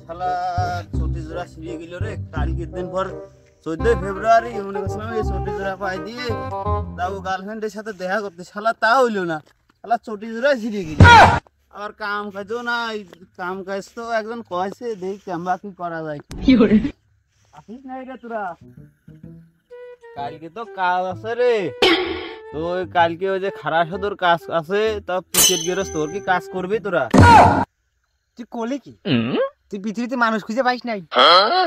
শালা চটি জোড়া ছিঁড়ে গেল রে। কালকের দিন পর 14 ফেব্রুয়ারি মনে করছিলাম এই চটি জোড়া পাই দিয়ে যাবো গার্লফ্রেন্ডের সাথে দেখা করতে, শালা তা হইলো না, শালা চটি জোড়া ছিঁড়ে গেল। আর কাম কাজও নাই, কাম কাজ তো একজন কয়েছে, দেখি কেমবা কি করা যায়। আসিস নাই রে তোরা? কালকে তো কাজ আছে রে। তো কালকে ওই যে খারা সদর কাজ আছে, তা পিকেট গেরস, তোর কি কাজ করবি তোরা? তুই কলি কি? তুই পৃথিবীতে মানুষ খুঁজে পাইস নাই?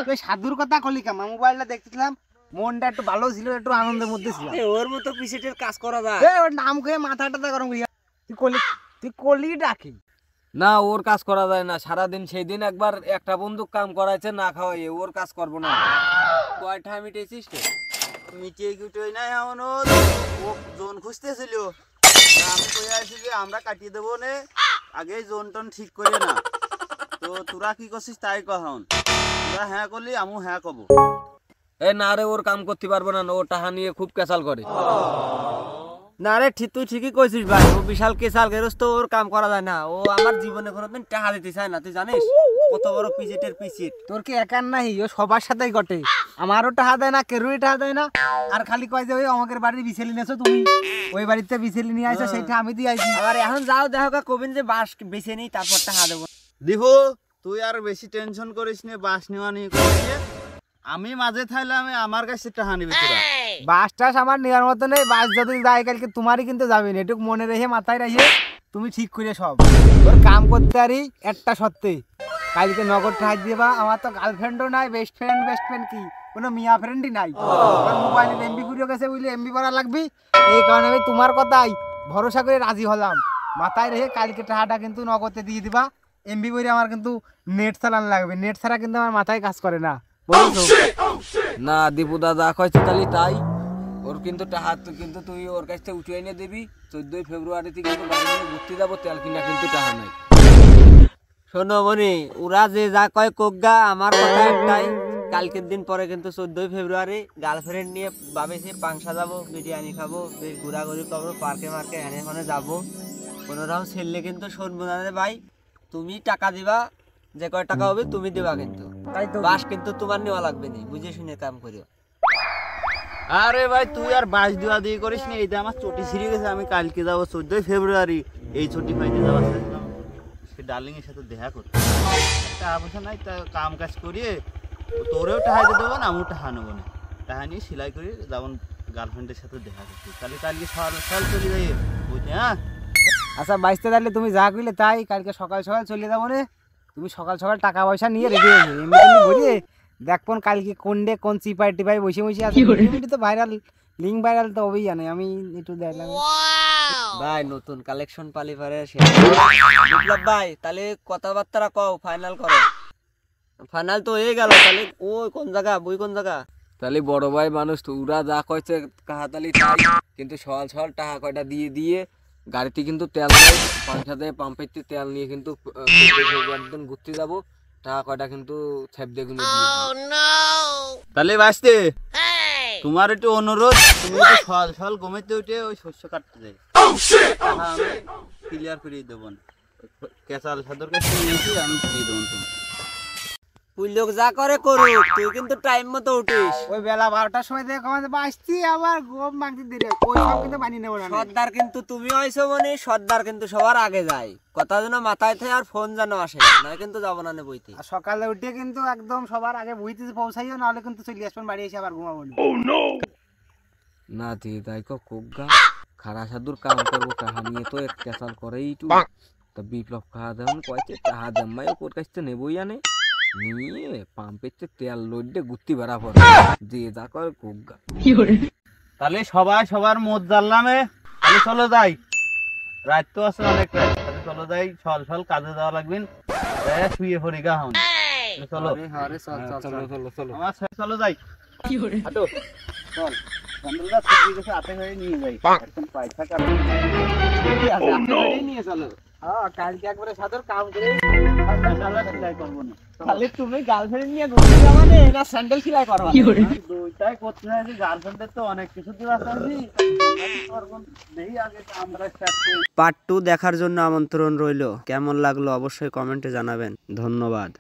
তুই সাধুর কথা কলি কা? মোবাইলটা দেখতেছিলাম, মনটা একটু ভালো ছিল, একটু আনন্দের মধ্যে ছিল। ওর মতো পিকেটের কাজ করা যায়? ওর নাম খেয়ে মাথাটা গরম করিয়া তুই কলি ডাকি না, ওর কাজ করা যায় না। সারাদিন সেই দিন একবার একটা বন্দুক কাম করাইছে না খাওয়াই, ওর কাজ করবো না। কয়টা মিটেছিস তো? মিটিয়ে গুটোই নাই এমন, ও জোন খুঁজতেছিল। আমি কই আছি যে আমরা কাটিয়ে দেবো নে, আগে জোন টোন ঠিক করে না। তো তোরা কি করছিস তাই কখন? তোরা হ্যাঁ করলি, আমু হ্যাঁ কব। এ না রে, ওর কাম করতে পারবো না, ও টাহা নিয়ে খুব কেসাল করে। না রে, তুই ঠিকই কইছিস ভাই, ও বিশাল কেসাল গেরস্ত, ওর কাম করা যায় না। ও আমার জীবনে কোনোদিন টাকা দিতে চায় না, তুই জানিস? কত বড় পিজেটের পিছিট। তোর কি একার নাই, ও সবার সাথেই ঘটে। আমারও টাকা দেয় না, কেরুই টাকা দেয় না, আর খালি কয় যে ওই আমাদের বাড়ির বিছেলি নেছো তুমি, ওই বাড়িতে বিছেলি নিয়ে আইছো, সেইটা আমি দিয়ে আইছি। আর এখন যাও দেখো কবিন যে বাস বেছে নেই, তারপর টাকা দেবো। দিবো, তুই আর বেশি টেনশন করিস নে, বাস নেওয়া নিয়ে করিস। আমি মাঝে থাইলে আমি আমার কাছে টাকা নিবি তোরা। বাস টাস আমার নেওয়ার মতো নেই, বাস যদি যায় কালকে তোমারই কিন্তু যাবে না, এটুকু মনে রেখে মাথায় রেখে তুমি ঠিক করে সব। তোর কাম করতে পারি একটা সত্যি, কালকে নগদ টাকা দিবা। আমার তো গার্লফ্রেন্ডও নাই, বেস্ট ফ্রেন্ড কি কোনো মিয়া ফ্রেন্ডই নাই। আমার মোবাইলের এমবি পুরো গেছে, বুঝলি এমবি ভরা লাগবি, এই কারণে আমি তোমার কথাই ভরসা করে রাজি হলাম। মাথায় রেখে কালকে টাকাটা কিন্তু নগদে দিয়ে দিবা। এমবি বইরে আমার কিন্তু নেট চালান লাগবে, নেট ছাড়া কিন্তু আমার মাথায় কাজ করে না, বুঝছো? না দীপু দাদা কয়েছে তাহলে তাই। ওর কিন্তু টাহা কিন্তু তুই ওর কাছ থেকে উঠিয়ে এনে দিবি। 14 ফেব্রুয়ারিতে কিন্তু গাড়ি নিয়ে ঘুরতে যাবো, তেল কিনা কিন্তু টাহা নাই। শোনো মনি, ওরা যে যা কয় কোকগা, আমার কথা একটাই, কালকের দিন পরে কিন্তু 14 ফেব্রুয়ারি গার্লফ্রেন্ড নিয়ে ভাবেছি পাংশা যাবো, বিরিয়ানি খাবো, বেশ ঘোরাঘুরি করবো, পার্কে মার্কে এনে ওখানে যাবো। কোনোরকম ছেলে কিন্তু শুনবো না রে ভাই। তুমি টাকা দিবা, যে কয় টাকা হবে তুমি দিবা, কিন্তু বাস কিন্তু তোমার নেওয়া লাগবে না, বুঝে শুনে কাম করিও। আরে ভাই তুই আর বাস দেওয়া দিয়ে করিস নি, এইটা আমার চটি ছিঁড়ে গেছে। আমি কালকে যাবো 14 ফেব্রুয়ারি, এই ছুটি পাইতে যাওয়া সে ডার্লিং এর সাথে দেখা করতে। টাকা পয়সা নাই, তা কাম কাজ করিয়ে তোরেও টাকা দিয়ে দেবো না, আমিও টাকা নেবো না। টাকা নিয়ে সেলাই করে যেমন গার্লফ্রেন্ডের সাথে দেখা করতে, তাহলে কালকে সকাল চলে যাই বুঝলি? হ্যাঁ আচ্ছা বাইসতে তাহলে তুমি যা কইলে তাই, কালকে সকাল সকাল চলে যাবো রে। তুমি সকাল সকাল টাকা পয়সা নিয়ে রেডি হয়ে যাবে, এমনি ঘুরিয়ে দেখপন কালকে কোন ডে কোন চিপাই টিপাই বসে বসে আছে। তো ভাইরাল, লিঙ্ক ভাইরাল তো হবেই জানে, আমি একটু দেখলাম ভাই নতুন কালেকশন পালি পারে বিপ্লব ভাই, তাহলে কথাবার্তা কও, ফাইনাল করো। ফাইনাল তো হয়ে গেল, তাহলে ও কোন জায়গা, বই কোন জায়গা? তাহলে বড় ভাই মানুষ তো, ওরা যা কয়েছে কাহাতালি তাই। কিন্তু সকাল সকাল টাকা কয়টা দিয়ে দিয়ে গাড়িতে কিন্তু তেল নেই, পাংশাতে পাম্পের তেল নিয়ে কিন্তু একদম ঘুরতে যাবো। টাকা কয়টা কিন্তু ছেপ দিয়ে গুনে দিয়ে। তাহলে বাঁচতে তোমার একটু অনুরোধ, তুমি একটু সকাল সকাল ঘুমাইতে উঠে ওই শস্য কাটতে যাই, আমি ক্লিয়ার করে দেবো না। কেঁচাল সাদর কাছে নিয়েছি, আমি দিয়ে দেবো তুমি। তুই লোক যা করে করুক, তুই কিন্তু টাইম মতো উঠিস। ওই বেলা 12টার সময় দেখে আমাদের বাঁচতি, আবার গোপ মাগতে দিলে ওই সব কিন্তু মানিয়ে নেবো না। সর্দার কিন্তু তুমি হইছো মানে, সর্দার কিন্তু সবার আগে যায়, কথা যেন মাথায় থাকে আর ফোন যেন আসে, নয় কিন্তু যাবো না বইতে। আর সকালে উঠে কিন্তু একদম সবার আগে বইতে পৌঁছাইও, নাহলে কিন্তু চলে আসবেন বাড়ি এসে আবার ঘুমাবো না। না দিয়ে তাই কোকগা খারা সাধুর কাম করবো, টাহা নিয়ে তো এক কেসাল করেই টু। তা বিপ্লব খাওয়া দেন কয়েছে টাহা দেম্মাই ওর কাছ থেকে নেবই আনে, নিয়ে পাম্পের তেল লোডে গুত্তি বেড়া পড়ে দিয়ে যা করে কোকগা। তাহলে সবাই সবার মত জানলামে, তাহলে চলো যাই, রাত তো আছে অনেক রাত, তাহলে চলো যাই, সকাল সকাল কাজে যাওয়া লাগবেন, শুয়ে পড়ি গা হন। চলো আমার সাথে চলো যাই, হাঁটো চল। বন্ধুরা সবজি গেছে হাতে করে নিয়ে যাই, এখন পয়সা কাটে নিয়ে চলো। হ্যাঁ কালকে একবারে সাদর কাম করে সেলাই করবো না খালি তুমি গার্লফ্রেন্ড নিয়ে ঘুরতে যাবা না না স্যান্ডেল সেলাই করবা দুইটাই করতে হয় গার্লফ্রেন্ডের তো অনেক কিছু দিবা চাইছি দেখি আগে আমরা স্টার্ট করি। পার্ট 2 দেখার জন্য আমন্ত্রণ রইলো। কেমন লাগলো অবশ্যই কমেন্টে জানাবেন। ধন্যবাদ।